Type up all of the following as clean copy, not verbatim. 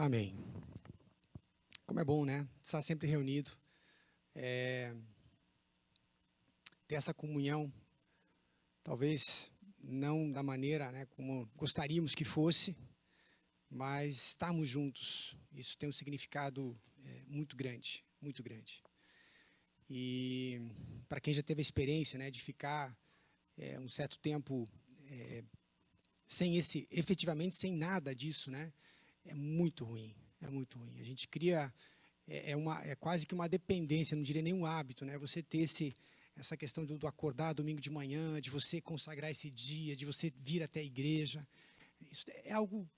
Amém. Como é bom, né? Estar sempre reunido. Ter essa comunhão, talvez não da maneira, né, como gostaríamos que fosse, mas estarmos juntos, isso tem um significado muito grande, muito grande. E para quem já teve a experiência, né, de ficar um certo tempo sem efetivamente sem nada disso, né, é muito ruim, é muito ruim. A gente cria é quase que uma dependência, não diria nem um hábito, né? Você ter essa questão do acordar domingo de manhã, de você consagrar esse dia, de você vir até a igreja. Isso é algo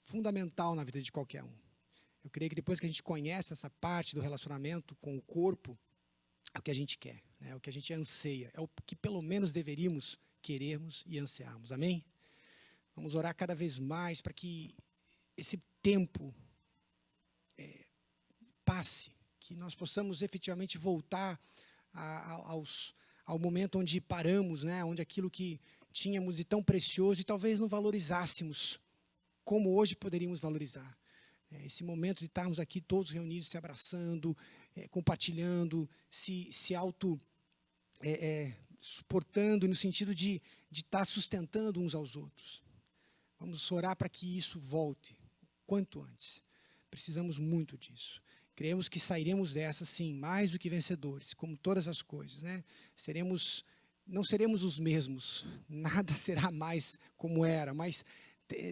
fundamental na vida de qualquer um. Eu creio que depois que a gente conhece essa parte do relacionamento com o corpo, é o que a gente quer, né? É o que a gente anseia, é o que pelo menos deveríamos querermos e ansiarmos. Amém? Vamos orar cada vez mais para que esse tempo passe, que nós possamos efetivamente voltar ao momento onde paramos, né? Onde aquilo que tínhamos de tão precioso e talvez não valorizásemos como hoje poderíamos valorizar. Esse momento de estarmos aqui todos reunidos, se abraçando, compartilhando, se suportando no sentido de estar sustentando uns aos outros. Vamos orar para que isso volte quanto antes. Precisamos muito disso. Creemos que sairemos dessa, sim, mais do que vencedores, como todas as coisas, né? Não seremos os mesmos, nada será mais como era, mas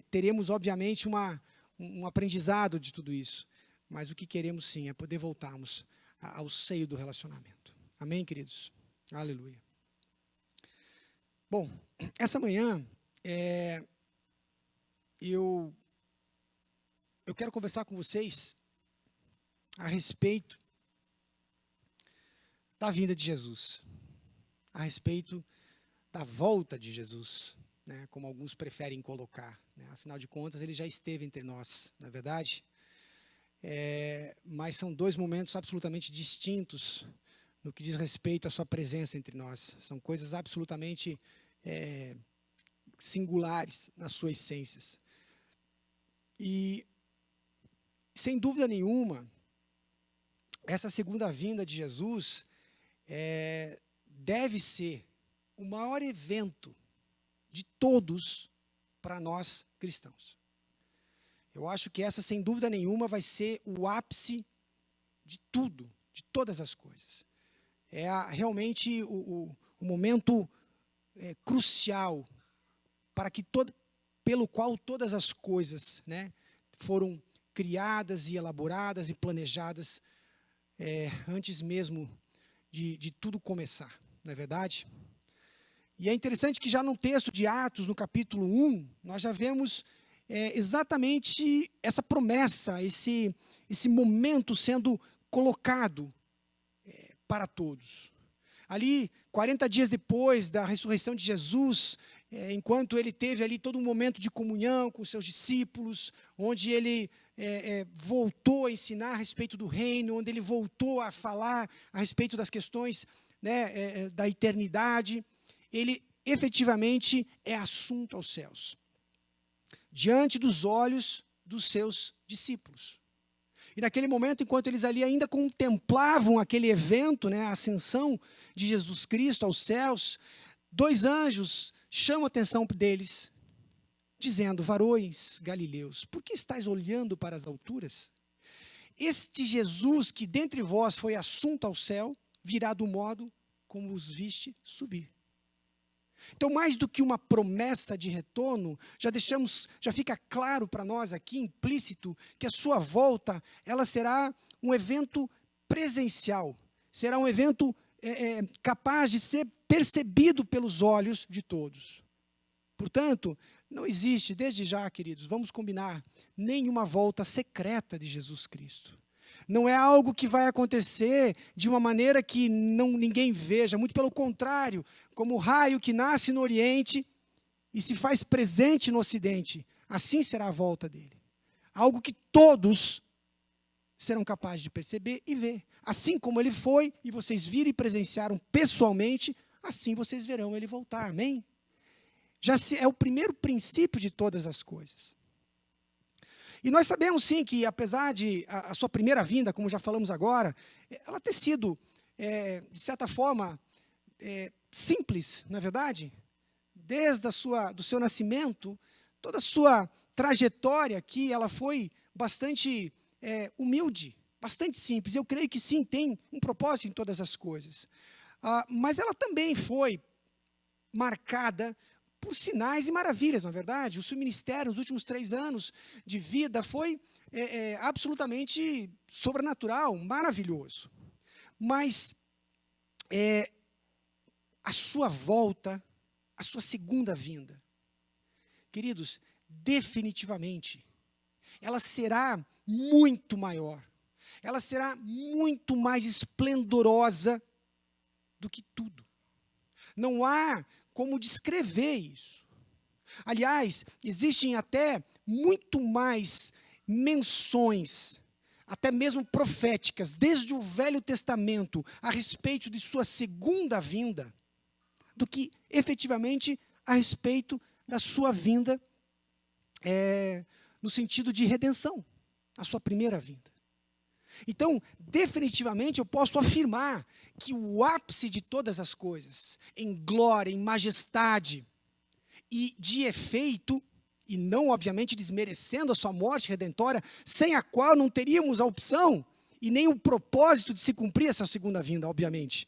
teremos, obviamente, um aprendizado de tudo isso. Mas o que queremos, sim, é poder voltarmos ao seio do relacionamento. Amém, queridos? Aleluia. Bom, essa manhã, eu quero conversar com vocês a respeito da vinda de Jesus, a respeito da volta de Jesus, né, como alguns preferem colocar, né? Afinal de contas, ele já esteve entre nós, não é verdade? Mas são dois momentos absolutamente distintos no que diz respeito à sua presença entre nós. São coisas absolutamente singulares nas suas essências. E, sem dúvida nenhuma, essa segunda vinda de Jesus deve ser o maior evento de todos para nós cristãos. Eu acho que essa, sem dúvida nenhuma, vai ser o ápice de tudo, de todas as coisas. Realmente o momento crucial para que pelo qual todas as coisas, né, foram criadas e elaboradas e planejadas antes mesmo de tudo começar, não é verdade? E é interessante que já no texto de Atos, no capítulo 1, nós já vemos exatamente essa promessa, esse momento sendo colocado para todos. Ali, 40 dias depois da ressurreição de Jesus, enquanto ele teve ali todo um momento de comunhão com os seus discípulos, onde ele voltou a ensinar a respeito do reino, onde ele voltou a falar a respeito das questões, né, da eternidade, ele efetivamente é assunto aos céus, diante dos olhos dos seus discípulos. E naquele momento, enquanto eles ali ainda contemplavam aquele evento, né, a ascensão de Jesus Cristo aos céus, dois anjos chamam a atenção deles, dizendo: varões galileus, por que estáis olhando para as alturas? Este Jesus que dentre vós foi assunto ao céu, virá do modo como os viste subir. Então, mais do que uma promessa de retorno, já fica claro para nós aqui, implícito, que a sua volta, ela será um evento presencial, será um evento capaz de ser percebido pelos olhos de todos. Portanto, não existe, desde já, queridos, vamos combinar, nenhuma volta secreta de Jesus Cristo. Não é algo que vai acontecer de uma maneira que ninguém veja, muito pelo contrário, como o raio que nasce no Oriente e se faz presente no Ocidente, assim será a volta dele. Algo que todos serão capazes de perceber e ver. Assim como ele foi, e vocês viram e presenciaram pessoalmente, assim vocês verão ele voltar, amém? É o primeiro princípio de todas as coisas. E nós sabemos, sim, que apesar de a sua primeira vinda, como já falamos agora, ela ter sido, de certa forma, simples, não é verdade? Desde do seu nascimento, toda a sua trajetória aqui, ela foi bastante humilde, bastante simples. Eu creio que sim, tem um propósito em todas as coisas. Mas ela também foi marcada por sinais e maravilhas, não é verdade? O seu ministério, nos últimos 3 anos de vida, foi absolutamente sobrenatural, maravilhoso. Mas a sua volta, a sua segunda vinda, queridos, definitivamente, ela será muito maior. Ela será muito mais esplendorosa do que tudo. Não há como descrever isso. Aliás, existem até muito mais menções, até mesmo proféticas, desde o Velho Testamento, a respeito de sua segunda vinda, do que efetivamente a respeito da sua vinda, no sentido de redenção, a sua primeira vinda. Então, definitivamente, eu posso afirmar que o ápice de todas as coisas, em glória, em majestade e de efeito, e não, obviamente, desmerecendo a sua morte redentória, sem a qual não teríamos a opção e nem o propósito de se cumprir essa segunda vinda, obviamente.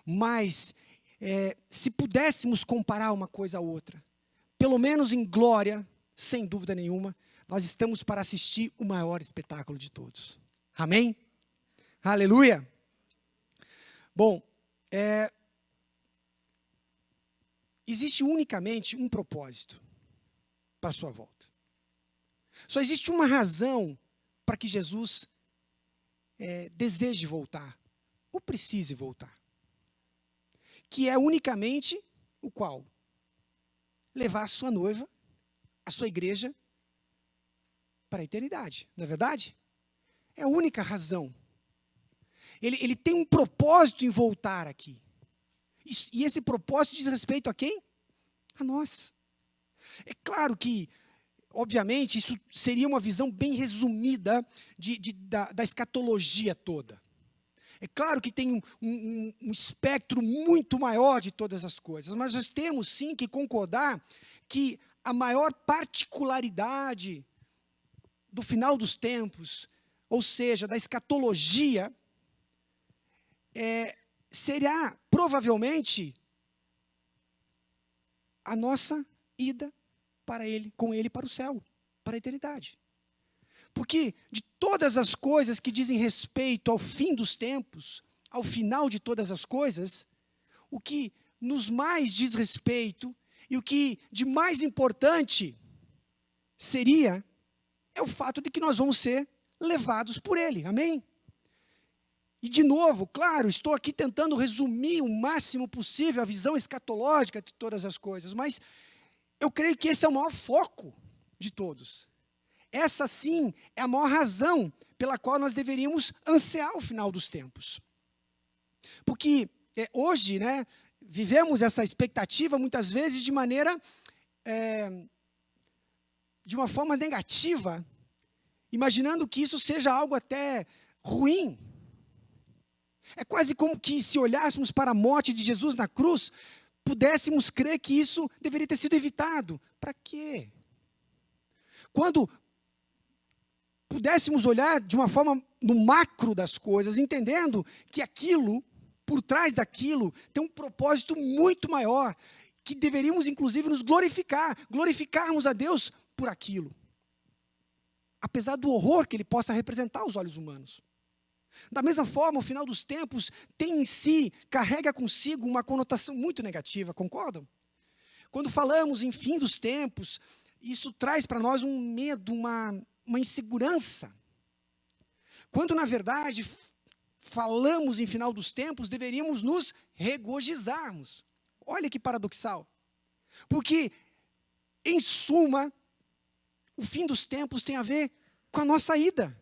Mas, se pudéssemos comparar uma coisa a outra, pelo menos em glória, sem dúvida nenhuma, nós estamos para assistir o maior espetáculo de todos. Amém? Aleluia! Bom, existe unicamente um propósito para a sua volta. Só existe uma razão para que Jesus deseje voltar, ou precise voltar. Que é unicamente o qual? Levar a sua noiva, a sua igreja, para a eternidade, não é verdade? É a única razão. Ele tem um propósito em voltar aqui. E esse propósito diz respeito a quem? A nós. É claro que, obviamente, isso seria uma visão bem resumida da escatologia toda. É claro que tem um espectro muito maior de todas as coisas, mas nós temos sim que concordar que a maior particularidade do final dos tempos, ou seja, da escatologia, será provavelmente a nossa ida com ele para o céu, para a eternidade. Porque de todas as coisas que dizem respeito ao fim dos tempos, ao final de todas as coisas, o que nos mais diz respeito e o que de mais importante é o fato de que nós vamos ser levados por ele. Amém? E de novo, claro, estou aqui tentando resumir o máximo possível a visão escatológica de todas as coisas, mas eu creio que esse é o maior foco de todos. Essa, sim, é a maior razão pela qual nós deveríamos ansiar o final dos tempos. Porque hoje, vivemos essa expectativa, muitas vezes, de uma forma negativa, imaginando que isso seja algo até ruim. É quase como que, se olhássemos para a morte de Jesus na cruz, pudéssemos crer que isso deveria ter sido evitado. Para quê? Quando pudéssemos olhar de uma forma no macro das coisas, entendendo que aquilo, por trás daquilo, tem um propósito muito maior, que deveríamos, inclusive, nos glorificarmos a Deus por aquilo. Apesar do horror que ele possa representar aos olhos humanos. Da mesma forma, o final dos tempos tem em si, carrega consigo uma conotação muito negativa, concordam? Quando falamos em fim dos tempos, isso traz para nós um medo, uma insegurança. Quando, na verdade, falamos em final dos tempos, deveríamos nos regozijarmos. Olha que paradoxal. Porque, em suma, o fim dos tempos tem a ver com a nossa ida.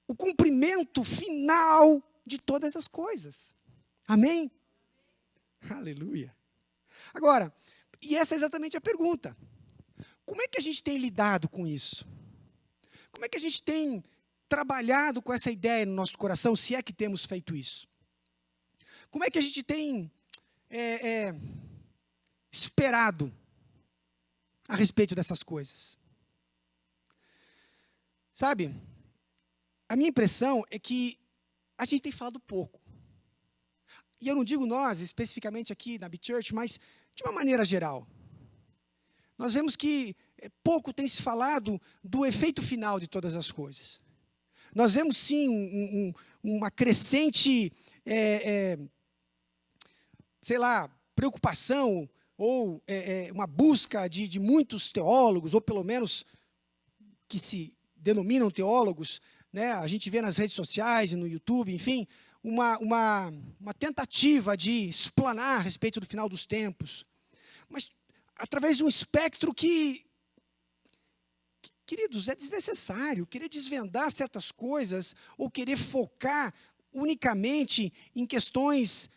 O cumprimento final de todas as coisas. Amém? Aleluia. Agora, e essa é exatamente a pergunta. Como é que a gente tem lidado com isso? Como é que a gente tem trabalhado com essa ideia no nosso coração, se é que temos feito isso? Como é que a gente tem esperado a respeito dessas coisas? Sabe, a minha impressão é que a gente tem falado pouco. E eu não digo nós, especificamente aqui na B-Church, mas de uma maneira geral. Nós vemos que pouco tem se falado do efeito final de todas as coisas. Nós vemos, sim, uma crescente, preocupação ou uma busca de muitos teólogos, ou pelo menos que se denominam teólogos, né? A gente vê nas redes sociais e no YouTube, enfim, uma tentativa de explanar a respeito do final dos tempos, mas através de um espectro que, queridos, é desnecessário. Querer desvendar certas coisas ou querer focar unicamente em questões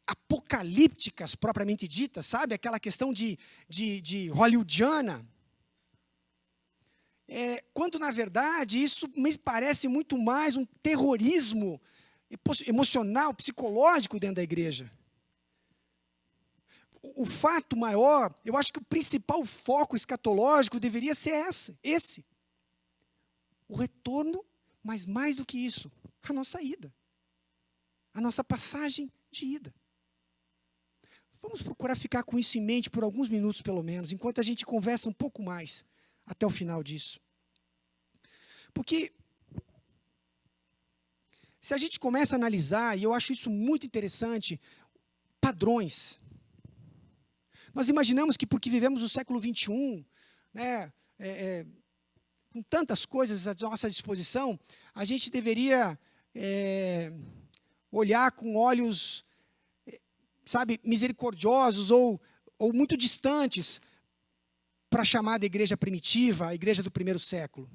apocalípticas, propriamente ditas, sabe? Aquela questão de hollywoodiana. Quando, na verdade, isso me parece muito mais um terrorismo emocional, psicológico dentro da igreja. O fato maior, eu acho que o principal foco escatológico deveria ser esse. O retorno, mas mais do que isso, a nossa ida. A nossa passagem de ida. Vamos procurar ficar com isso em mente por alguns minutos, pelo menos, enquanto a gente conversa um pouco mais até o final disso. Porque se a gente começa a analisar, e eu acho isso muito interessante, padrões. Nós imaginamos que porque vivemos no século XXI, né, com tantas coisas à nossa disposição, a gente deveria olhar com olhos, sabe, misericordiosos ou muito distantes para a chamada igreja primitiva, a igreja do primeiro século.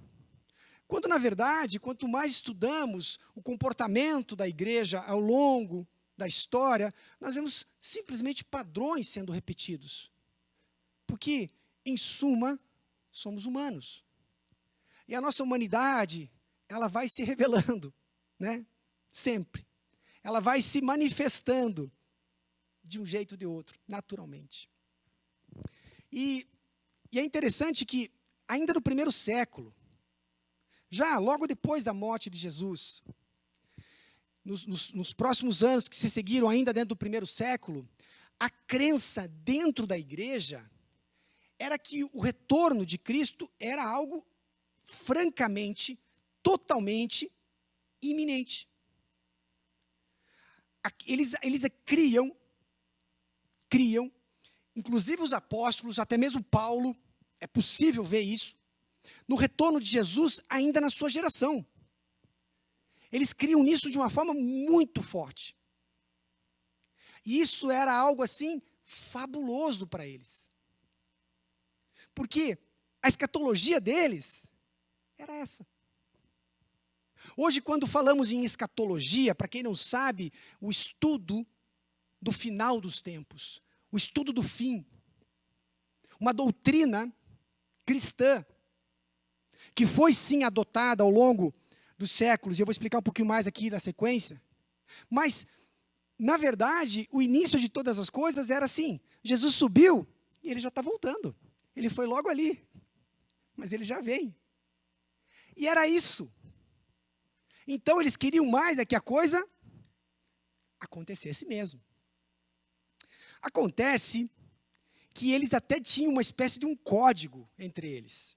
Quando, na verdade, quanto mais estudamos o comportamento da igreja ao longo da história, nós vemos simplesmente padrões sendo repetidos. Porque, em suma, somos humanos. E a nossa humanidade, ela vai se revelando, né? Sempre. Ela vai se manifestando de um jeito ou de outro, naturalmente. E é interessante que, ainda no primeiro século, já logo depois da morte de Jesus, nos próximos anos que se seguiram ainda dentro do primeiro século, a crença dentro da igreja era que o retorno de Cristo era algo francamente, totalmente iminente. Eles criam, inclusive os apóstolos, até mesmo Paulo, é possível ver isso, no retorno de Jesus ainda na sua geração. Eles criam nisso de uma forma muito forte. E isso era algo assim fabuloso para eles. Porque a escatologia deles era essa. Hoje, quando falamos em escatologia, para quem não sabe, o estudo do final dos tempos, o estudo do fim, uma doutrina cristã, que foi sim adotada ao longo dos séculos, e eu vou explicar um pouquinho mais aqui na sequência, mas, na verdade, o início de todas as coisas era assim: Jesus subiu e ele já está voltando. Ele foi logo ali, mas ele já vem. E era isso. Então, eles queriam mais é que a coisa acontecesse mesmo. Acontece que eles até tinham uma espécie de um código entre eles.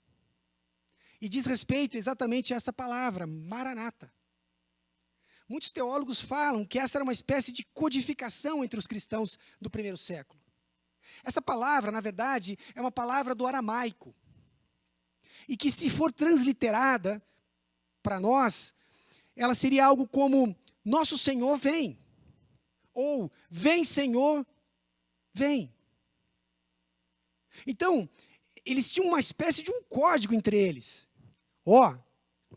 E diz respeito exatamente a essa palavra, Maranata. Muitos teólogos falam que essa era uma espécie de codificação entre os cristãos do primeiro século. Essa palavra, na verdade, é uma palavra do aramaico. E que, se for transliterada para nós, ela seria algo como: Nosso Senhor vem. Ou, Vem, Senhor, vem. Então, eles tinham uma espécie de um código entre eles.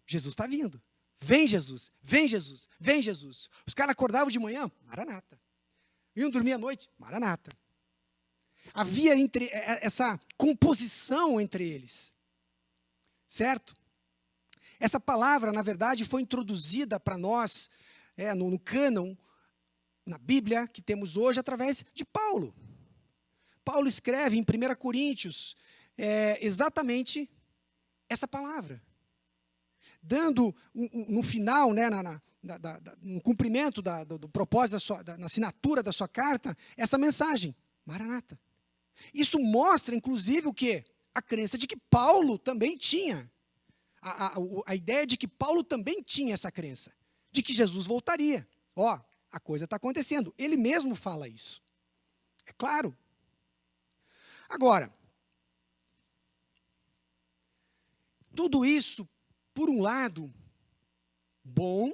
Jesus está vindo. Vem Jesus, vem Jesus, vem Jesus. Os caras acordavam de manhã, Maranata. Iam dormir à noite, Maranata. havia essa composição entre eles. Certo? Essa palavra, na verdade, foi introduzida para nós no cânon, na Bíblia que temos hoje, através de Paulo. Paulo escreve em 1 Coríntios exatamente essa palavra, dando no final, no cumprimento do propósito, na assinatura da sua carta, essa mensagem, Maranata. Isso mostra, inclusive, o quê? A crença de que Paulo também tinha. A ideia de que Paulo também tinha essa crença, de que Jesus voltaria. A coisa está acontecendo. Ele mesmo fala isso. É claro. Agora, tudo isso, por um lado, bom,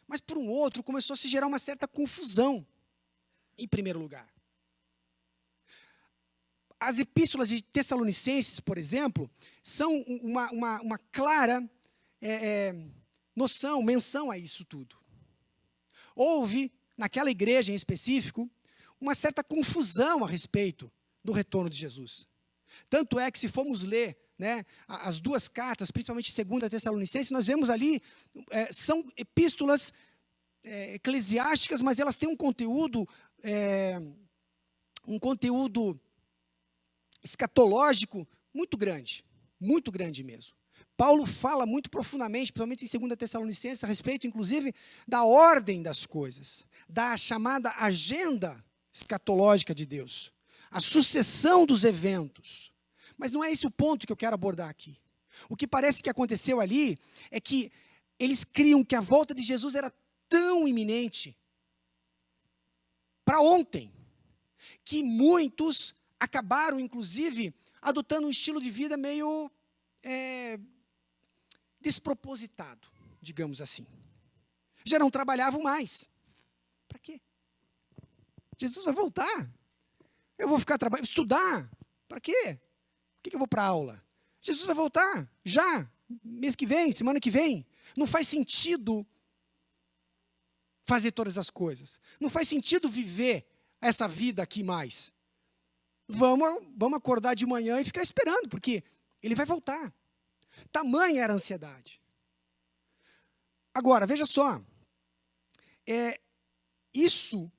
mas por um outro, começou a se gerar uma certa confusão, em primeiro lugar. As epístolas de Tessalonicenses, por exemplo, são uma clara menção a isso tudo. Houve, naquela igreja em específico, uma certa confusão a respeito do retorno de Jesus. Tanto é que, se formos ler as duas cartas, principalmente 2 Tessalonicenses, nós vemos ali, são epístolas eclesiásticas, mas elas têm um conteúdo escatológico muito grande mesmo. Paulo fala muito profundamente, principalmente em 2 Tessalonicenses, a respeito, inclusive, da ordem das coisas, da chamada agenda escatológica de Deus, a sucessão dos eventos. Mas não é esse o ponto que eu quero abordar aqui. O que parece que aconteceu ali é que eles criam que a volta de Jesus era tão iminente, para ontem, que muitos acabaram, inclusive, adotando um estilo de vida meio despropositado, digamos assim. Já não trabalhavam mais. Para quê? Jesus vai voltar. Eu vou ficar trabalhando, estudar. Para quê? Por que eu vou para a aula? Jesus vai voltar já, mês que vem, semana que vem. Não faz sentido fazer todas as coisas. Não faz sentido viver essa vida aqui mais. Vamos acordar de manhã e ficar esperando, porque ele vai voltar. Tamanha era a ansiedade. Agora, veja só. Isso,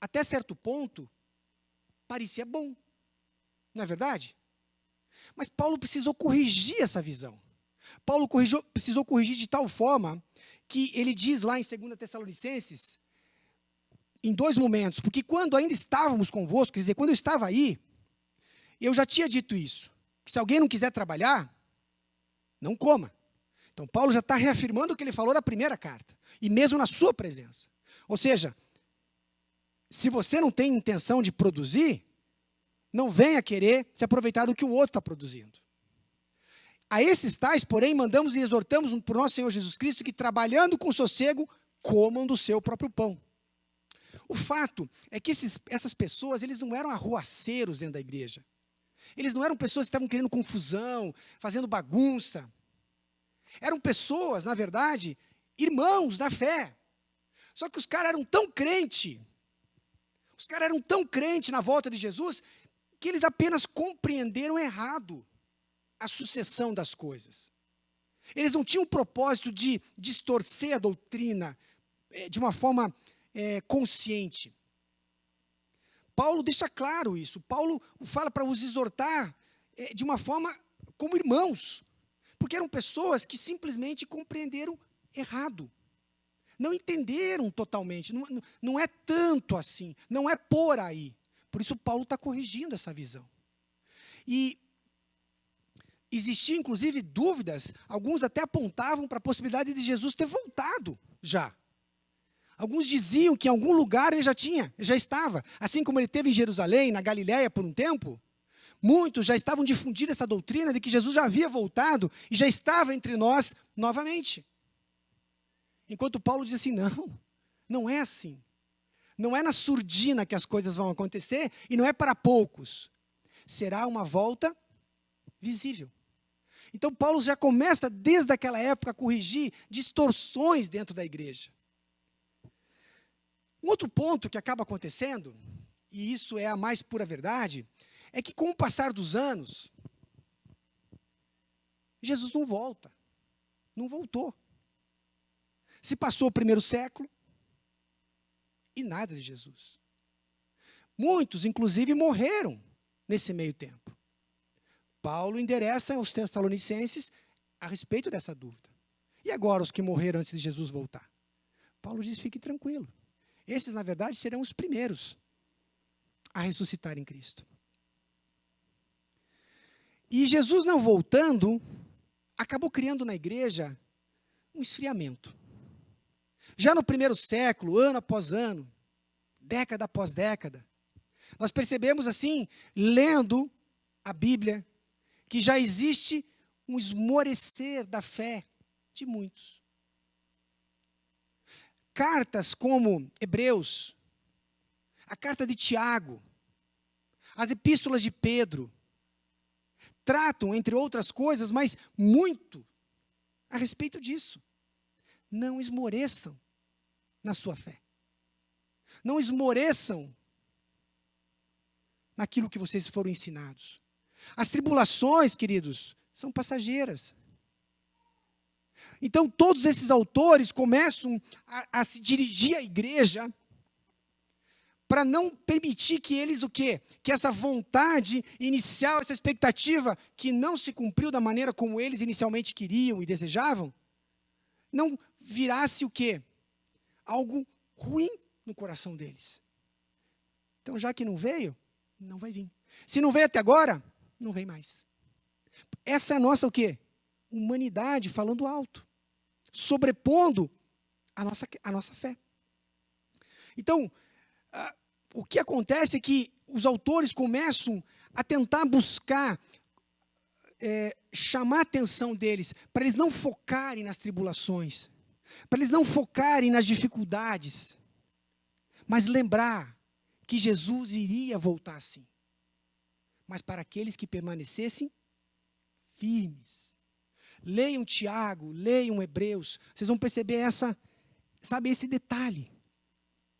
até certo ponto, parecia bom. Não é verdade? Mas Paulo precisou corrigir essa visão. Paulo precisou corrigir de tal forma que ele diz lá em 2 Tessalonicenses, em 2 momentos, porque quando ainda estávamos convosco, quer dizer, quando eu estava aí, eu já tinha dito isso, que se alguém não quiser trabalhar, não coma. Então Paulo já está reafirmando o que ele falou na primeira carta, e mesmo na sua presença. Ou seja, se você não tem intenção de produzir, não venha querer se aproveitar do que o outro está produzindo. A esses tais, porém, mandamos e exortamos por nosso Senhor Jesus Cristo que, trabalhando com sossego, comam do seu próprio pão. O fato é que essas pessoas, eles não eram arruaceiros dentro da igreja. Eles não eram pessoas que estavam querendo confusão, fazendo bagunça. Eram pessoas, na verdade, irmãos da fé. Só que os caras eram tão crentes, na volta de Jesus, que eles apenas compreenderam errado a sucessão das coisas. Eles não tinham o propósito de distorcer a doutrina de uma forma consciente. Paulo deixa claro isso. Paulo fala para os exortar de uma forma como irmãos, porque eram pessoas que simplesmente compreenderam errado. Não entenderam totalmente. Não é tanto assim. Não é por aí. Por isso Paulo está corrigindo essa visão. E existiam, inclusive, dúvidas. Alguns até apontavam para a possibilidade de Jesus ter voltado já. Alguns diziam que em algum lugar ele já estava. Assim como ele esteve em Jerusalém, na Galiléia, por um tempo. Muitos já estavam difundindo essa doutrina de que Jesus já havia voltado e já estava entre nós novamente. Enquanto Paulo diz assim, não é assim. Não é na surdina que as coisas vão acontecer e não é para poucos. Será uma volta visível. Então Paulo já começa desde aquela época a corrigir distorções dentro da igreja. Um outro ponto que acaba acontecendo e isso é a mais pura verdade, é que com o passar dos anos, Jesus não volta. Não voltou. Se passou o primeiro século e nada de Jesus. Muitos, inclusive, morreram nesse meio tempo. Paulo endereça aos Tessalonicenses a respeito dessa dúvida. E agora os que morreram antes de Jesus voltar? Paulo diz, fique tranquilo. Esses, na verdade, serão os primeiros a ressuscitar em Cristo. E Jesus não voltando, acabou criando na igreja um esfriamento. Já no primeiro século, ano após ano, década após década, nós percebemos assim, lendo a Bíblia, que já existe um esmorecer da fé de muitos. Cartas como Hebreus, a carta de Tiago, as epístolas de Pedro, tratam, entre outras coisas, mas muito a respeito disso. Não esmoreçam na sua fé. Não esmoreçam naquilo que vocês foram ensinados. As tribulações, queridos, são passageiras. Então, todos esses autores começam a se dirigir à igreja para não permitir que eles o quê? Que essa vontade inicial, essa expectativa que não se cumpriu da maneira como eles inicialmente queriam e desejavam, não virasse o quê? Algo ruim no coração deles. Então, já que não veio, não vai vir. Se não veio até agora, não vem mais. Essa é a nossa o quê? Humanidade falando alto, sobrepondo a nossa fé. Então, o que acontece é que os autores começam a tentar buscar, chamar a atenção deles, para eles não focarem nas tribulações, para eles não focarem nas dificuldades, mas lembrar que Jesus iria voltar sim, mas para aqueles que permanecessem firmes. Leiam Tiago, leiam Hebreus, vocês vão perceber esse detalhe.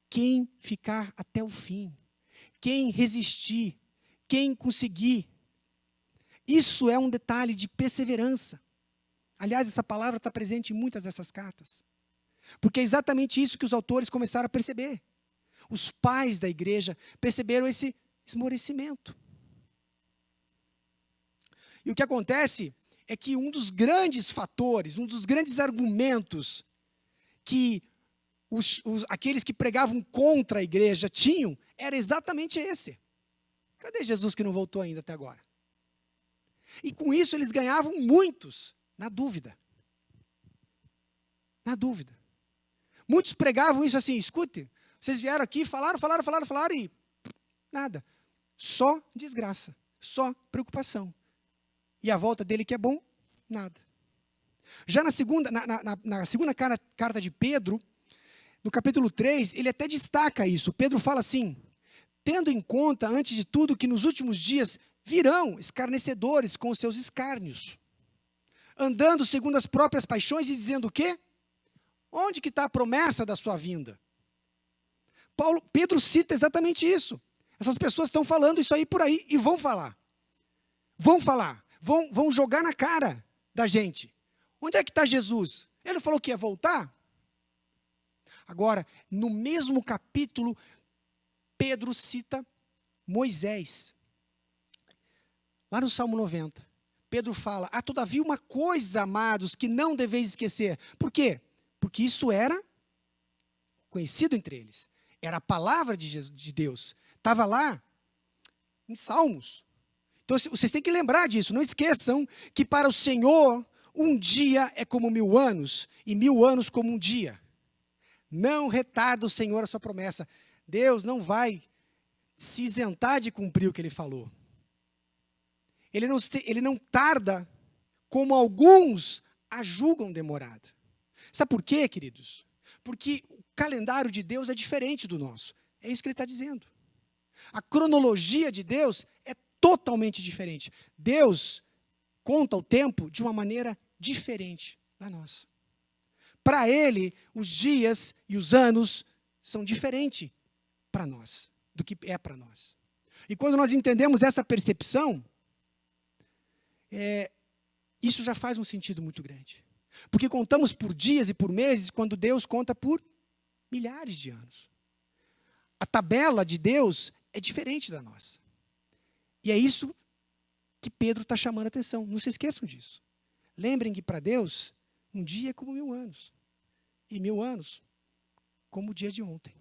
Quem ficar até o fim, quem resistir, quem conseguir. Isso é um detalhe de perseverança. Aliás, essa palavra está presente em muitas dessas cartas. Porque é exatamente isso que os autores começaram a perceber. Os pais da igreja perceberam esse esmorecimento. E o que acontece é que um dos grandes fatores, um dos grandes argumentos que aqueles que pregavam contra a igreja tinham, era exatamente esse. Cadê Jesus que não voltou ainda até agora? E com isso eles ganhavam muitos, na dúvida. Na dúvida. Muitos pregavam isso assim, escute, vocês vieram aqui, falaram e nada. Só desgraça, só preocupação. E a volta dele que é bom, nada. Já na segunda carta de Pedro, no capítulo 3, ele até destaca isso. Pedro fala assim, tendo em conta, antes de tudo, que nos últimos dias virão escarnecedores com os seus escárnios, andando segundo as próprias paixões e dizendo o quê? Onde que está a promessa da sua vinda? Pedro cita exatamente isso. Essas pessoas estão falando isso aí por aí e vão falar. Vão jogar na cara da gente. Onde é que está Jesus? Ele falou que ia voltar? Agora, no mesmo capítulo, Pedro cita Moisés. Lá no Salmo 90. Pedro fala, todavia uma coisa, amados, que não deveis esquecer. Por quê? Porque isso era conhecido entre eles. Era a palavra de Deus. Estava lá em Salmos. Então, vocês têm que lembrar disso. Não esqueçam que para o Senhor, um dia é como 1000 anos, e 1000 anos como um dia. Não retarda o Senhor a sua promessa. Deus não vai se isentar de cumprir o que Ele falou. Ele não tarda como alguns a julgam demorada. Sabe por quê, queridos? Porque o calendário de Deus é diferente do nosso. É isso que Ele está dizendo. A cronologia de Deus é totalmente diferente. Deus conta o tempo de uma maneira diferente da nossa. Para Ele, os dias e os anos são diferentes para nós. do que é para nós. E quando nós entendemos essa percepção, isso já faz um sentido muito grande. Porque contamos por dias e por meses, quando Deus conta por milhares de anos. A tabela de Deus é diferente da nossa. E é isso que Pedro está chamando a atenção. Não se esqueçam disso. Lembrem que para Deus, um dia é como 1000 anos. E 1000 anos como o dia de ontem.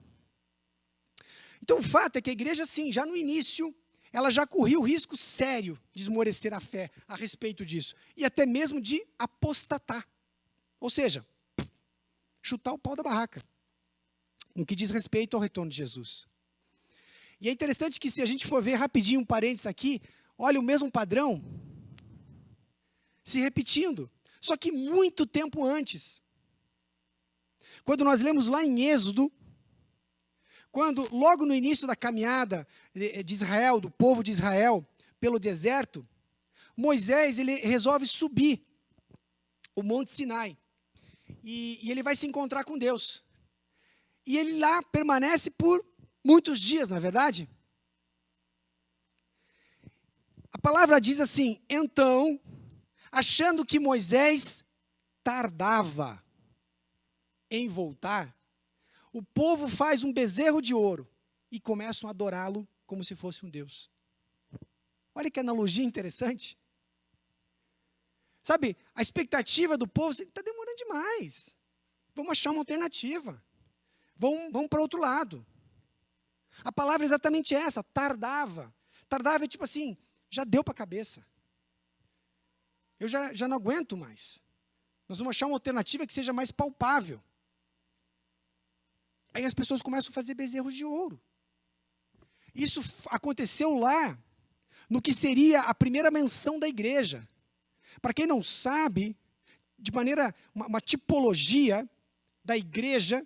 Então o fato é que a igreja, sim, já no início, ela já corria o risco sério de esmorecer a fé a respeito disso. E até mesmo de apostatar. Ou seja, chutar o pau da barraca. No que diz respeito ao retorno de Jesus. E é interessante que, se a gente for ver rapidinho um parênteses aqui, olha o mesmo padrão se repetindo. Só que muito tempo antes. Quando nós lemos lá em Êxodo, quando logo no início da caminhada de Israel, do povo de Israel, pelo deserto, Moisés ele resolve subir o Monte Sinai. E ele vai se encontrar com Deus. E ele lá permanece por muitos dias, não é verdade? A palavra diz assim: então, achando que Moisés tardava em voltar, o povo faz um bezerro de ouro e começam a adorá-lo como se fosse um Deus. Olha que analogia interessante. Sabe, a expectativa do povo está demorando demais. Vamos achar uma alternativa. Vamos para outro lado. A palavra é exatamente essa, tardava. Tardava é tipo assim, já deu para a cabeça. Eu já não aguento mais. Nós vamos achar uma alternativa que seja mais palpável. Aí as pessoas começam a fazer bezerros de ouro. Isso aconteceu lá, no que seria a primeira menção da igreja. Para quem não sabe, de maneira, uma tipologia da igreja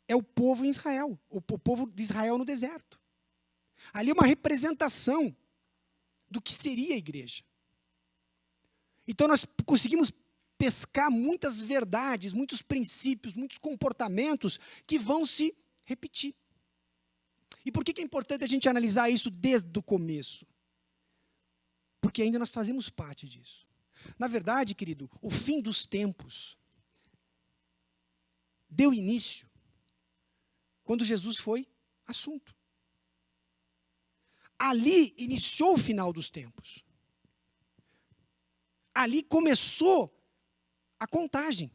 é o povo em Israel, o povo de Israel no deserto. Ali é uma representação do que seria a igreja. Então nós conseguimos pescar muitas verdades, muitos princípios, muitos comportamentos que vão se repetir. E por que é importante a gente analisar isso desde o começo? Porque ainda nós fazemos parte disso. Na verdade, querido, o fim dos tempos deu início quando Jesus foi assunto. Ali iniciou o final dos tempos. Ali começou a contagem.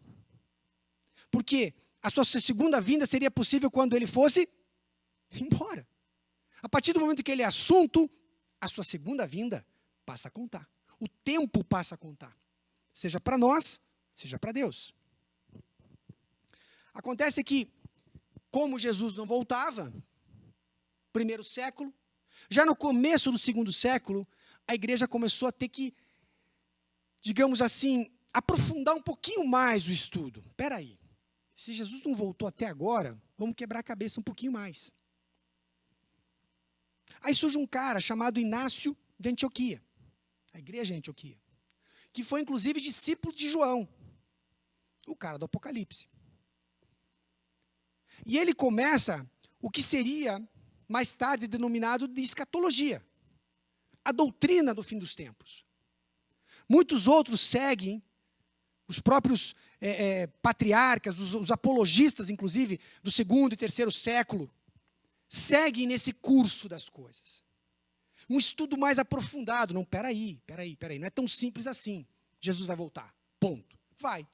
Porque a sua segunda vinda seria possível quando ele fosse embora. A partir do momento que ele é assunto, a sua segunda vinda passa a contar. O tempo passa a contar. Seja para nós, seja para Deus. Acontece que, como Jesus não voltava, primeiro século, já no começo do segundo século, a igreja começou a ter que, digamos assim, aprofundar um pouquinho mais o estudo. Espera aí, se Jesus não voltou até agora, vamos quebrar a cabeça um pouquinho mais. Aí surge um cara chamado Inácio de Antioquia, a igreja de Antioquia, que foi inclusive discípulo de João, o cara do Apocalipse. E ele começa o que seria mais tarde denominado de escatologia, a doutrina do fim dos tempos. Muitos outros seguem, os próprios patriarcas, os apologistas, inclusive, do segundo e terceiro século, seguem nesse curso das coisas. Um estudo mais aprofundado. Não, peraí, não é tão simples assim. Jesus vai voltar, ponto. Vai.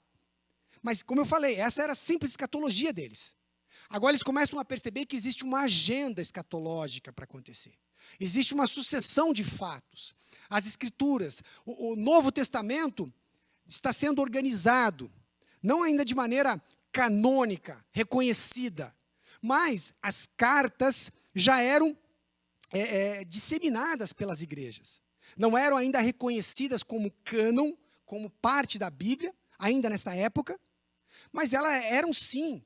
Mas, como eu falei, essa era a simples escatologia deles. Agora eles começam a perceber que existe uma agenda escatológica para acontecer. Existe uma sucessão de fatos. As Escrituras, o Novo Testamento está sendo organizado, não ainda de maneira canônica, reconhecida, mas as cartas já eram disseminadas pelas igrejas. Não eram ainda reconhecidas como cânon, como parte da Bíblia, ainda nessa época, mas elas eram sim,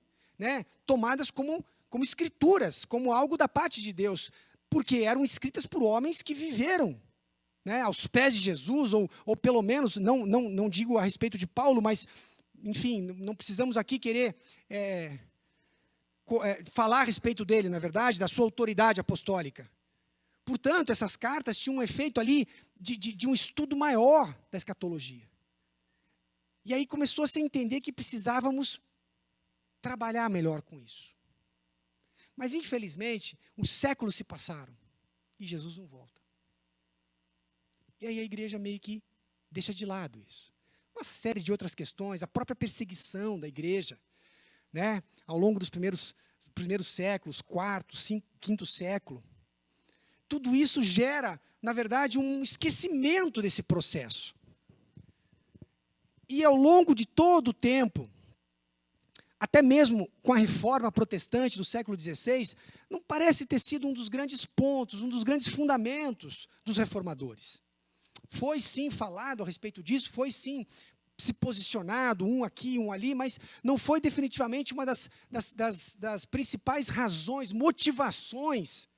tomadas como escrituras, como algo da parte de Deus, porque eram escritas por homens que viveram aos pés de Jesus, ou pelo menos, não digo a respeito de Paulo, mas, enfim, não precisamos aqui querer falar a respeito dele, na verdade, da sua autoridade apostólica. Portanto, essas cartas tinham um efeito ali de um estudo maior da escatologia. E aí começou-se a entender que precisávamos trabalhar melhor com isso. Mas, infelizmente, os séculos se passaram e Jesus não volta. E aí a igreja meio que deixa de lado isso. Uma série de outras questões, a própria perseguição da igreja, né, ao longo dos primeiros séculos, quarto, quinto século. Tudo isso gera, na verdade, um esquecimento desse processo. E ao longo de todo o tempo, até mesmo com a reforma protestante do século XVI, não parece ter sido um dos grandes pontos, um dos grandes fundamentos dos reformadores. Foi sim falado a respeito disso, foi sim se posicionado, um aqui, um ali, mas não foi definitivamente uma das principais razões, motivações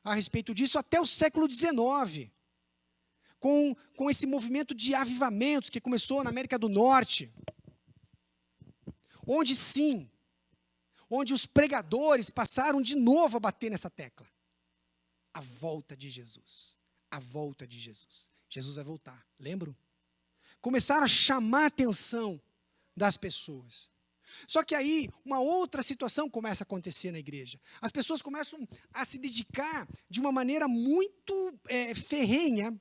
a respeito disso até o século XIX, com esse movimento de avivamentos que começou na América do Norte, onde os pregadores passaram de novo a bater nessa tecla. A volta de Jesus. A volta de Jesus. Jesus vai voltar, lembram? Começaram a chamar a atenção das pessoas. Só que aí, uma outra situação começa a acontecer na igreja. As pessoas começam a se dedicar de uma maneira muito ferrenha,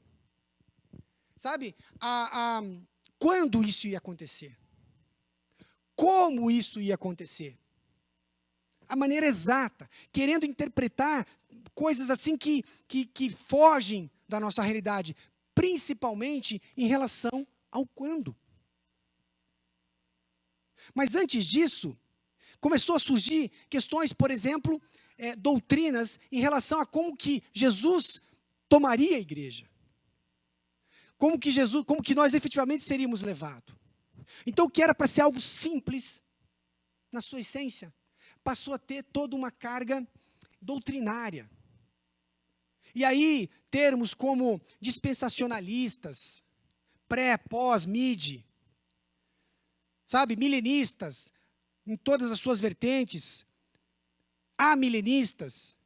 sabe? Quando isso ia acontecer? Como isso ia acontecer? A maneira exata, querendo interpretar coisas assim que fogem da nossa realidade, principalmente em relação ao quando. Mas antes disso, começou a surgir questões, por exemplo, doutrinas em relação a como que Jesus tomaria a igreja. Como que nós efetivamente seríamos levados. Então, o que era para ser algo simples, na sua essência, passou a ter toda uma carga doutrinária. E aí, termos como dispensacionalistas, pré, pós, mid, sabe, milenistas, em todas as suas vertentes, amilenistas,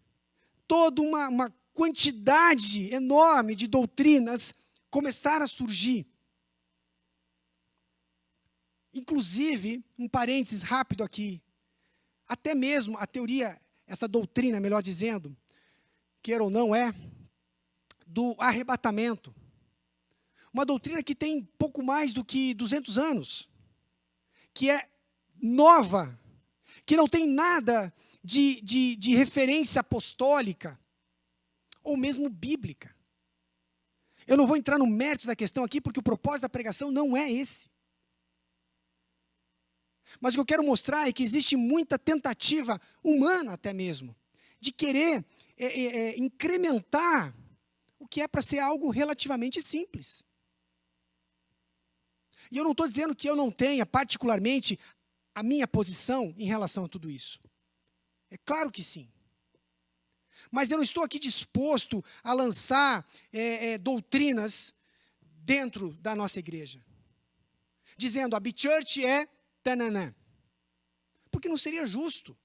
toda uma quantidade enorme de doutrinas começaram a surgir. Inclusive, um parênteses rápido aqui, até mesmo a teoria, essa doutrina, melhor dizendo, queira ou não do arrebatamento. Uma doutrina que tem pouco mais do que 200 anos, que é nova, que não tem nada de referência apostólica, ou mesmo bíblica. Eu não vou entrar no mérito da questão aqui, porque o propósito da pregação não é esse. Mas o que eu quero mostrar é que existe muita tentativa humana até mesmo, de querer incrementar o que é para ser algo relativamente simples. E eu não estou dizendo que eu não tenha particularmente a minha posição em relação a tudo isso. É claro que sim. Mas eu não estou aqui disposto a lançar doutrinas dentro da nossa igreja. Dizendo, a B-Church é tananã. Porque não seria justo.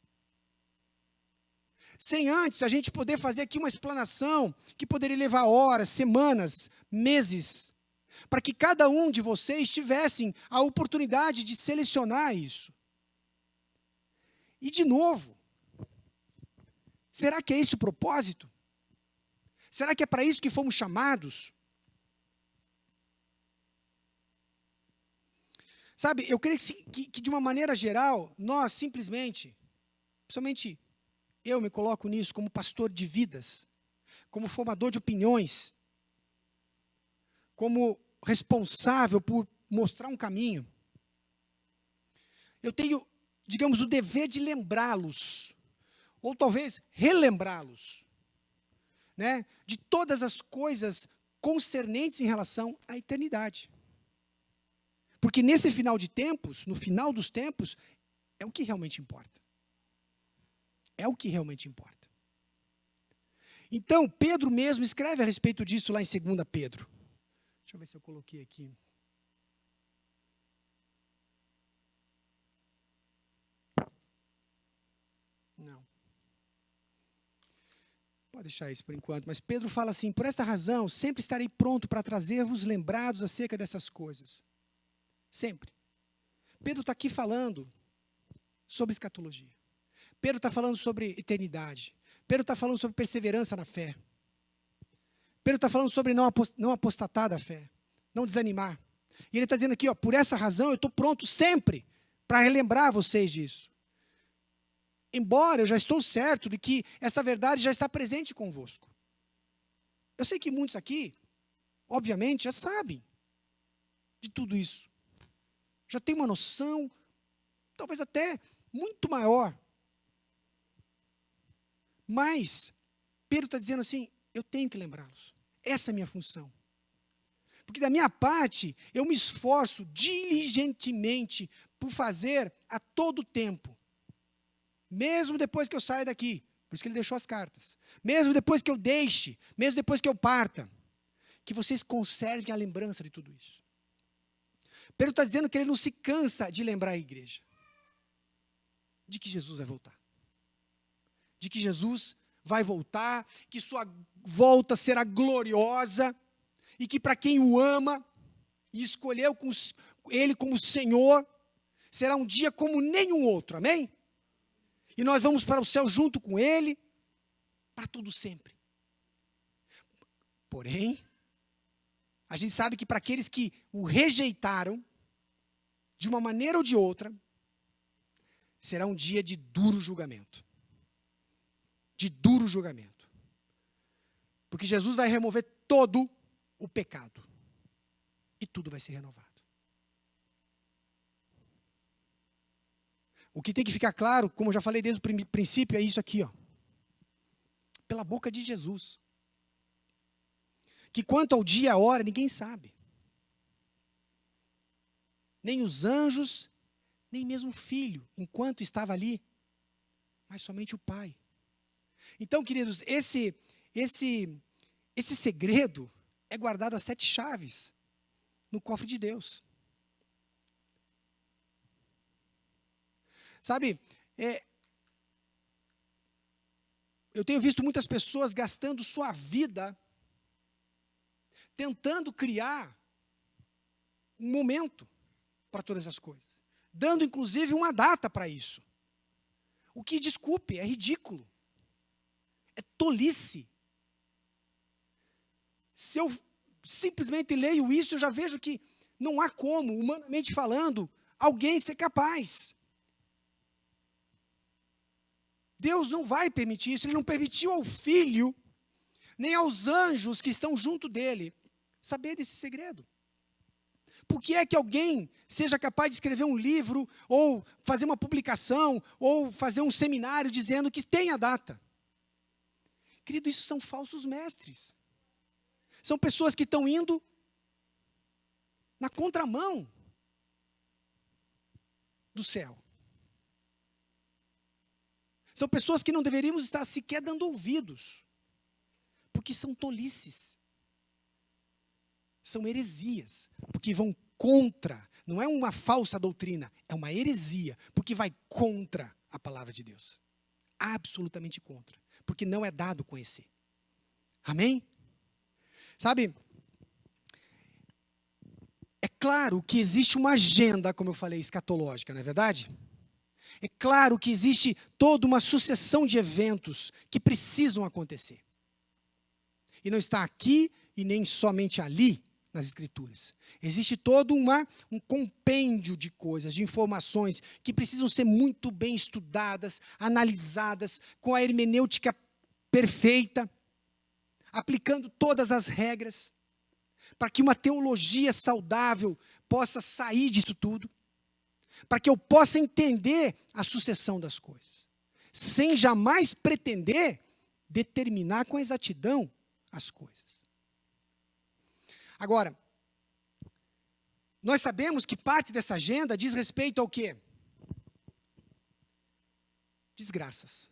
Sem antes a gente poder fazer aqui uma explanação que poderia levar horas, semanas, meses, para que cada um de vocês tivessem a oportunidade de selecionar isso. E de novo, será que é esse o propósito? Será que é para isso que fomos chamados? Sabe, eu creio que de uma maneira geral, nós simplesmente, principalmente eu me coloco nisso como pastor de vidas, como formador de opiniões, como responsável por mostrar um caminho. Eu tenho, digamos, o dever de lembrá-los, ou talvez relembrá-los, né, de todas as coisas concernentes em relação à eternidade. Porque nesse final de tempos, no final dos tempos, é o que realmente importa. É o que realmente importa. Então, Pedro mesmo escreve a respeito disso lá em 2 Pedro. Deixa eu ver se eu coloquei aqui. Pode deixar isso por enquanto, mas Pedro fala assim: por esta razão, sempre estarei pronto para trazer-vos lembrados acerca dessas coisas. Sempre. Pedro está aqui falando sobre escatologia. Pedro está falando sobre eternidade. Pedro está falando sobre perseverança na fé. Pedro está falando sobre não apostatar da fé, não desanimar. E ele está dizendo aqui, ó, por essa razão eu estou pronto sempre para relembrar vocês disso. Embora eu já estou certo de que esta verdade já está presente convosco. Eu sei que muitos aqui, obviamente, já sabem de tudo isso. Já tem uma noção, talvez até muito maior. Mas Pedro está dizendo assim, eu tenho que lembrá-los. Essa é a minha função. Porque da minha parte, eu me esforço diligentemente por fazer a todo tempo. Mesmo depois que eu saia daqui. Por isso que ele deixou as cartas. Mesmo depois que eu deixe, mesmo depois que eu parta. Que vocês conservem a lembrança de tudo isso. Pedro está dizendo que ele não se cansa de lembrar a igreja. De que Jesus vai voltar. De que Jesus vai voltar, que sua volta será gloriosa, e que para quem o ama, e escolheu ele como Senhor, será um dia como nenhum outro, amém? E nós vamos para o céu junto com ele, para todo sempre. Porém, a gente sabe que para aqueles que o rejeitaram, de uma maneira ou de outra, será um dia de duro julgamento. De duro julgamento. Porque Jesus vai remover todo o pecado. E tudo vai ser renovado. O que tem que ficar claro, como eu já falei desde o princípio, é isso aqui, ó. Pela boca de Jesus. Que quanto ao dia e a hora, ninguém sabe. Nem os anjos, nem mesmo o filho, enquanto estava ali, mas somente o Pai. Então, queridos, esse segredo é guardado às 7 chaves no cofre de Deus. Sabe, eu tenho visto muitas pessoas gastando sua vida tentando criar um momento para todas as coisas, dando inclusive uma data para isso. O que, desculpe, é ridículo. É tolice. Se eu simplesmente leio isso, eu já vejo que não há como, humanamente falando, alguém ser capaz. Deus não vai permitir isso. Ele não permitiu ao Filho, nem aos anjos que estão junto dele, saber desse segredo. Por que é que alguém seja capaz de escrever um livro, ou fazer uma publicação, ou fazer um seminário dizendo que tem a data? Querido, isso são falsos mestres. São pessoas que estão indo na contramão do céu. São pessoas que não deveríamos estar sequer dando ouvidos, porque são tolices. São heresias, porque vão contra, não é uma falsa doutrina, é uma heresia, porque vai contra a palavra de Deus. Absolutamente contra, porque não é dado conhecer. Amém? Sabe, é claro que existe uma agenda, como eu falei, escatológica, não é verdade? É claro que existe toda uma sucessão de eventos que precisam acontecer. E não está aqui e nem somente ali nas Escrituras. Existe todo um compêndio de coisas, de informações que precisam ser muito bem estudadas, analisadas, com a hermenêutica perfeita, aplicando todas as regras, para que uma teologia saudável possa sair disso tudo, para que eu possa entender a sucessão das coisas, sem jamais pretender determinar com exatidão as coisas. Agora, nós sabemos que parte dessa agenda diz respeito ao quê? Desgraças,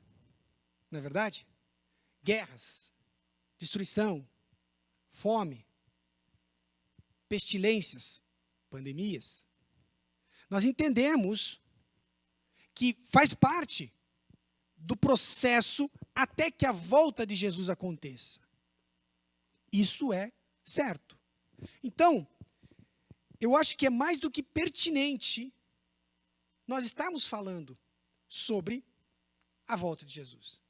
não é verdade? Guerras, destruição, fome, pestilências, pandemias. Nós entendemos que faz parte do processo até que a volta de Jesus aconteça. Isso é certo. Então, eu acho que é mais do que pertinente nós estarmos falando sobre a volta de Jesus.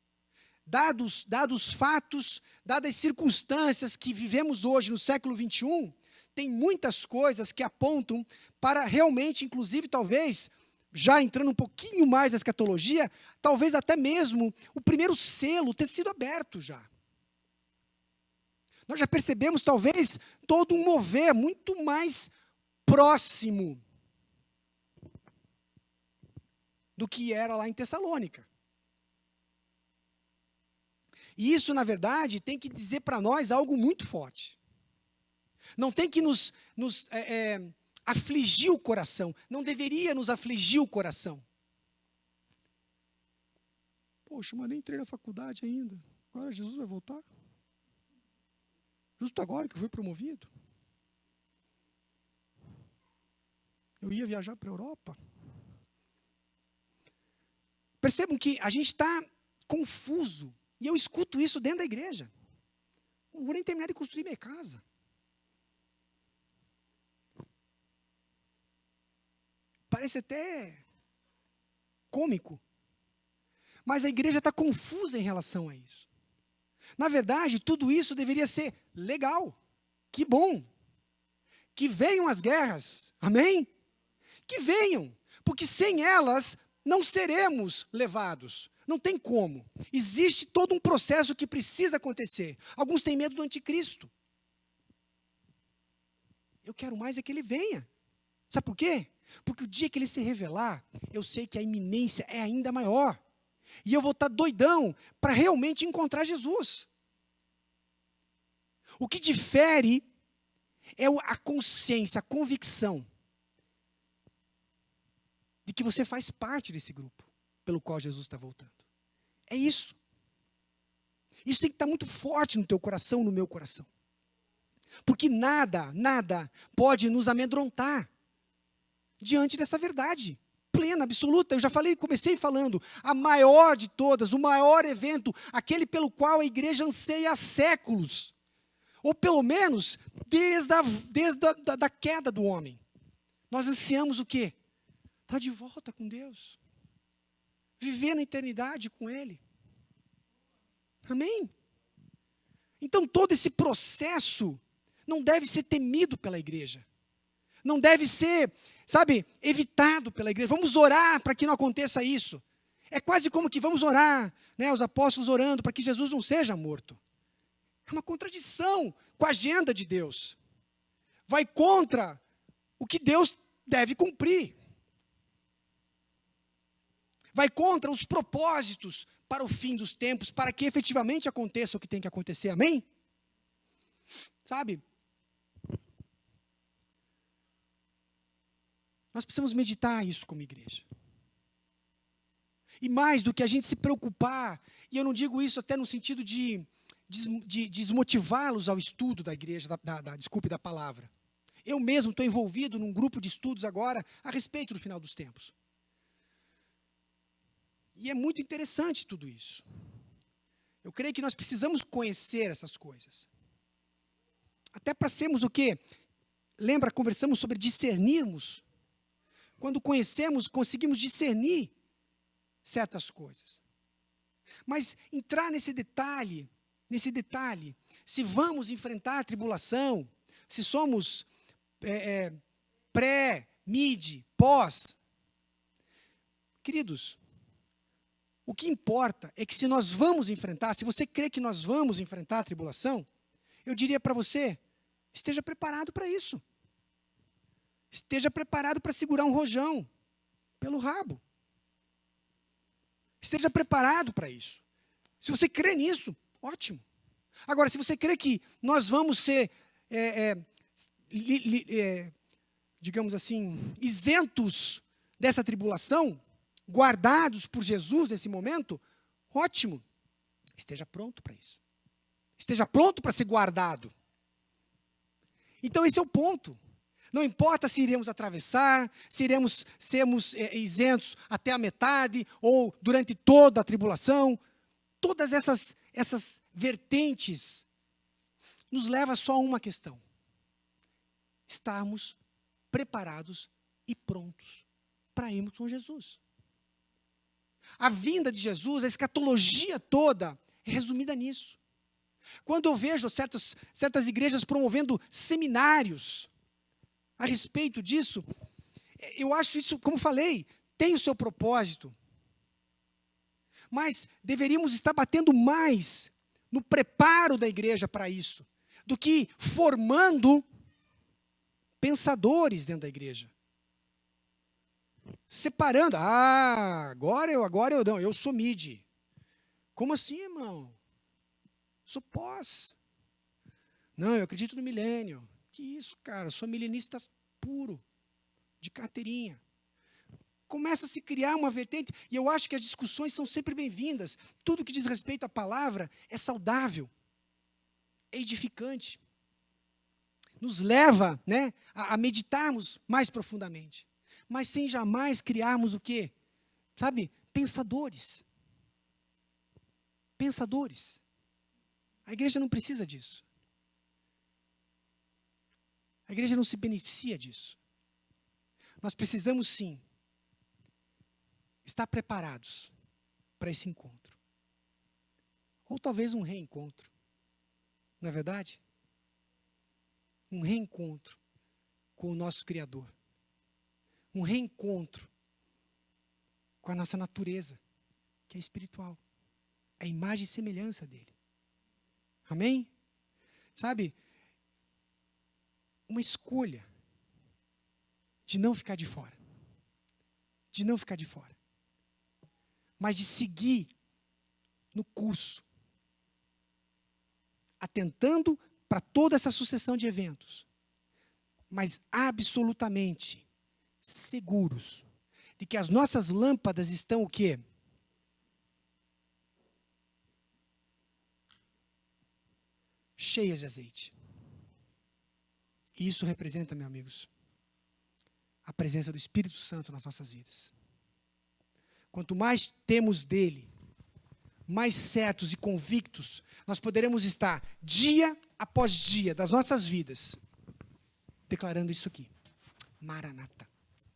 Dados os fatos, dadas as circunstâncias que vivemos hoje no século XXI, tem muitas coisas que apontam para realmente, inclusive, talvez, já entrando um pouquinho mais na escatologia, talvez até mesmo o primeiro selo ter sido aberto já. Nós já percebemos, talvez, todo um mover muito mais próximo do que era lá em Tessalônica. E isso, na verdade, tem que dizer para nós algo muito forte. Não tem que nos afligir o coração. Não deveria nos afligir o coração. Poxa, mas nem entrei na faculdade ainda. Agora Jesus vai voltar? Justo agora que eu fui promovido? Eu ia viajar para a Europa? Percebam que a gente está confuso. E eu escuto isso dentro da igreja. Não vou nem terminar de construir minha casa. Parece até cômico. Mas a igreja está confusa em relação a isso. Na verdade, tudo isso deveria ser legal. Que bom. Que venham as guerras. Amém? Que venham. Porque sem elas não seremos levados. Não tem como. Existe todo um processo que precisa acontecer. Alguns têm medo do anticristo. Eu quero mais é que ele venha. Sabe por quê? Porque o dia que ele se revelar, eu sei que a iminência é ainda maior. E eu vou estar doidão para realmente encontrar Jesus. O que difere é a consciência, a convicção de que você faz parte desse grupo pelo qual Jesus está voltando. É isso. Isso tem que estar muito forte no teu coração, no meu coração. Porque nada pode nos amedrontar diante dessa verdade plena, absoluta. Eu já falei, comecei falando, a maior de todas, o maior evento, aquele pelo qual a igreja anseia há séculos. Ou pelo menos, desde a queda do homem. Nós ansiamos o quê? Estar de volta com Deus. Viver na eternidade com Ele. Amém? Então todo esse processo não deve ser temido pela igreja. Não deve ser, evitado pela igreja. Vamos orar para que não aconteça isso. É quase como que vamos orar, os apóstolos orando para que Jesus não seja morto. É uma contradição com a agenda de Deus. Vai contra o que Deus deve cumprir. Vai contra os propósitos para o fim dos tempos, para que efetivamente aconteça o que tem que acontecer. Amém? Nós precisamos meditar isso como igreja. E mais do que a gente se preocupar, e eu não digo isso até no sentido de desmotivá-los ao estudo da igreja, da palavra. Eu mesmo estou envolvido num grupo de estudos agora a respeito do final dos tempos. E é muito interessante tudo isso. Eu creio que nós precisamos conhecer essas coisas. Até para sermos o quê? Lembra, conversamos sobre discernirmos. Quando conhecemos, conseguimos discernir certas coisas. Mas entrar nesse detalhe, se vamos enfrentar a tribulação, se somos pré, mid, pós. Queridos, o que importa é que se nós vamos enfrentar, se você crê que nós vamos enfrentar a tribulação, eu diria para você, esteja preparado para isso. Esteja preparado para segurar um rojão pelo rabo. Esteja preparado para isso. Se você crê nisso, ótimo. Agora, se você crê que nós vamos ser, digamos assim, isentos dessa tribulação, guardados por Jesus nesse momento, ótimo. Esteja pronto para isso. Esteja pronto para ser guardado. Então esse é o ponto. Não importa se iremos atravessar, se sermos isentos até a metade, ou durante toda a tribulação. Todas essas vertentes nos levam só a uma questão: estarmos preparados e prontos para irmos com Jesus. A vinda de Jesus, a escatologia toda, é resumida nisso. Quando eu vejo certas igrejas promovendo seminários a respeito disso, eu acho isso, como falei, tem o seu propósito. Mas deveríamos estar batendo mais no preparo da igreja para isso, do que formando pensadores dentro da igreja. Separando, agora eu não, eu sou mid. Como assim, irmão? Sou pós. Não, eu acredito no milênio. Que isso, cara? Sou milenista puro, de carteirinha. Começa a se criar uma vertente, e eu acho que as discussões são sempre bem-vindas. Tudo que diz respeito à palavra é saudável, é edificante. Nos leva, né, a meditarmos mais profundamente. Mas sem jamais criarmos o quê? Sabe? Pensadores. Pensadores. A igreja não precisa disso. A igreja não se beneficia disso. Nós precisamos, sim, estar preparados para esse encontro. Ou talvez um reencontro. Não é verdade? Um reencontro com o nosso Criador. Um reencontro com a nossa natureza, que é espiritual. A imagem e semelhança dele. Amém? Sabe? Uma escolha de não ficar de fora. De não ficar de fora. Mas de seguir no curso. Atentando para toda essa sucessão de eventos. Mas absolutamente seguros de que as nossas lâmpadas estão o quê? Cheias de azeite. E isso representa, meus amigos, a presença do Espírito Santo nas nossas vidas. Quanto mais temos dele, mais certos e convictos nós poderemos estar dia após dia das nossas vidas, declarando isso aqui: Maranata.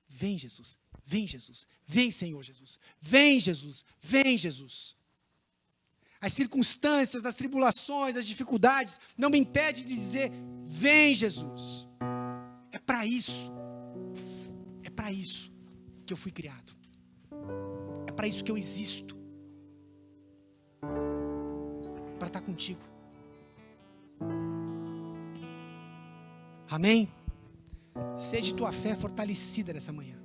Vem Jesus, vem Jesus, vem Senhor Jesus, vem Jesus, vem Jesus. As circunstâncias, as tribulações, as dificuldades não me impedem de dizer: vem Jesus. É para isso que eu fui criado. É para isso que eu existo. Para estar contigo. Amém? Seja tua fé fortalecida nessa manhã.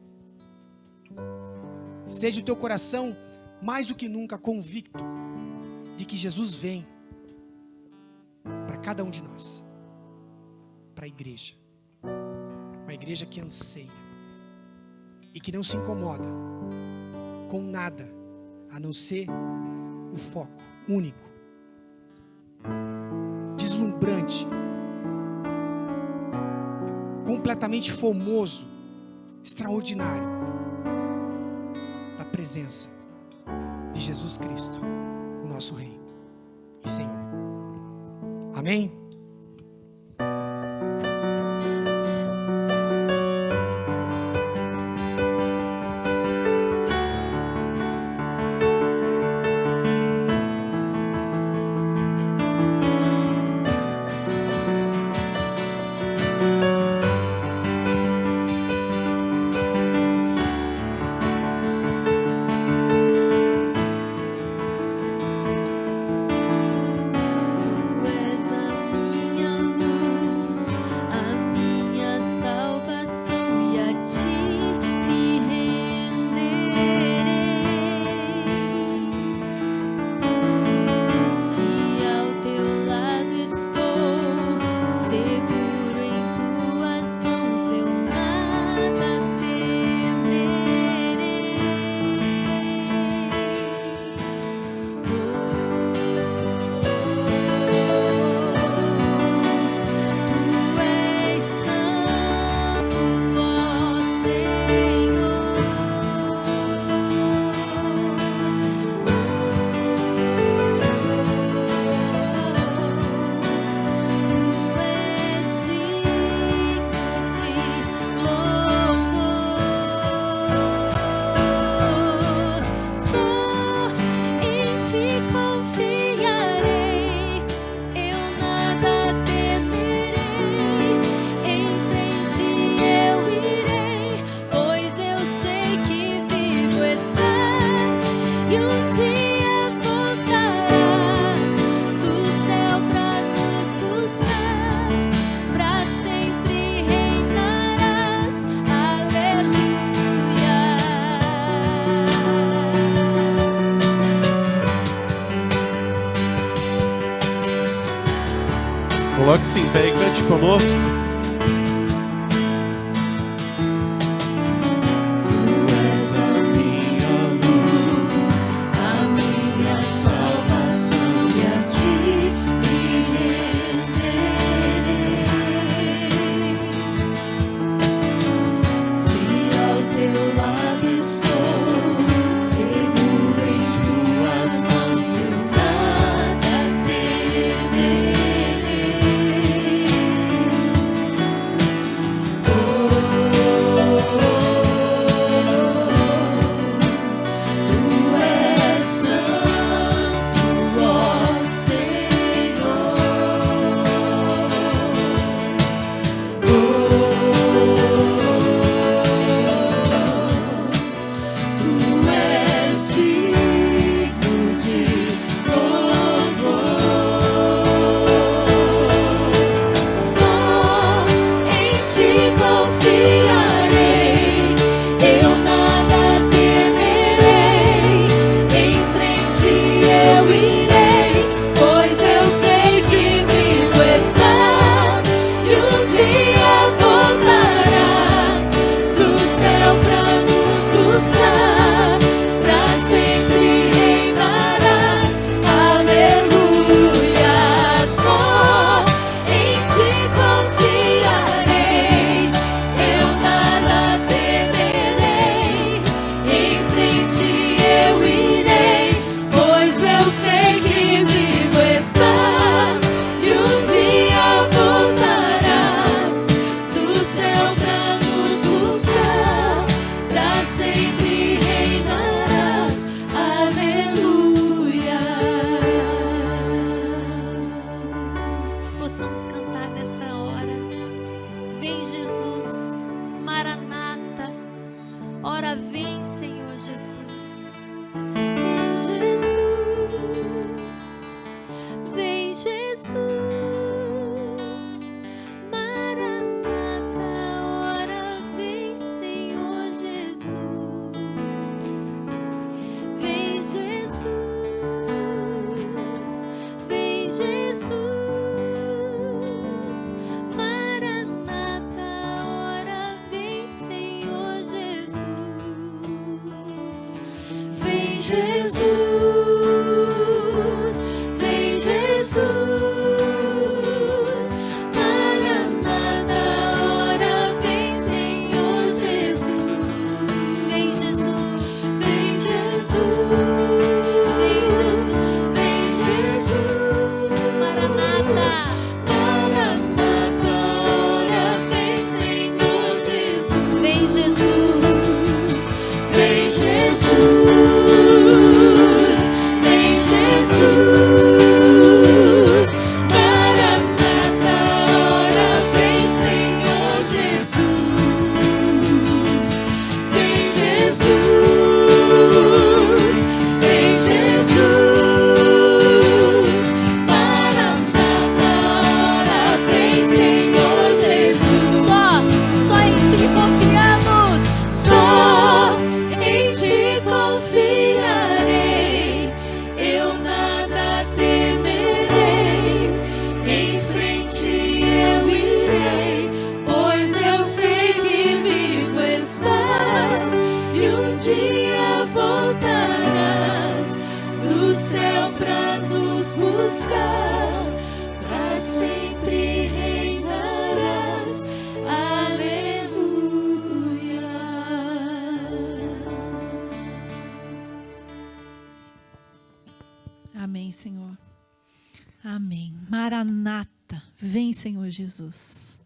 Seja o teu coração mais do que nunca convicto de que Jesus vem para cada um de nós. Para a igreja. Uma igreja que anseia e que não se incomoda com nada a não ser o foco único, deslumbrante, completamente formoso, extraordinário, da presença de Jesus Cristo, o nosso Rei e Senhor. Amém? Tu és a Coloque-se em pé e cante conosco. Amém, Senhor. Amém. Maranata, vem, Senhor Jesus.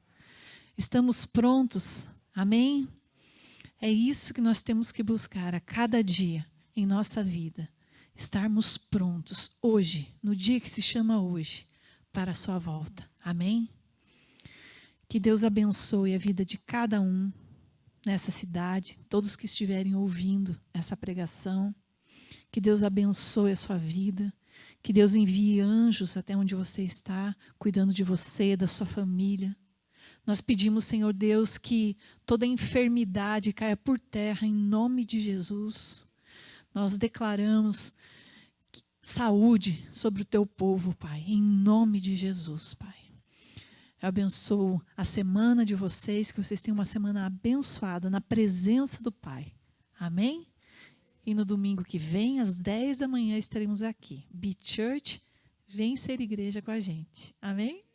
Estamos prontos, amém? É isso que nós temos que buscar a cada dia em nossa vida. Estarmos prontos hoje, no dia que se chama hoje, para a sua volta. Amém? Que Deus abençoe a vida de cada um nessa cidade, todos que estiverem ouvindo essa pregação. Que Deus abençoe a sua vida. Que Deus envie anjos até onde você está, cuidando de você, da sua família. Nós pedimos, Senhor Deus, que toda enfermidade caia por terra em nome de Jesus. Nós declaramos saúde sobre o teu povo, Pai, em nome de Jesus, Pai. Eu abençoo a semana de vocês, que vocês tenham uma semana abençoada na presença do Pai. Amém? E no domingo que vem, às 10 da manhã, estaremos aqui. Be Church, vem ser igreja com a gente. Amém?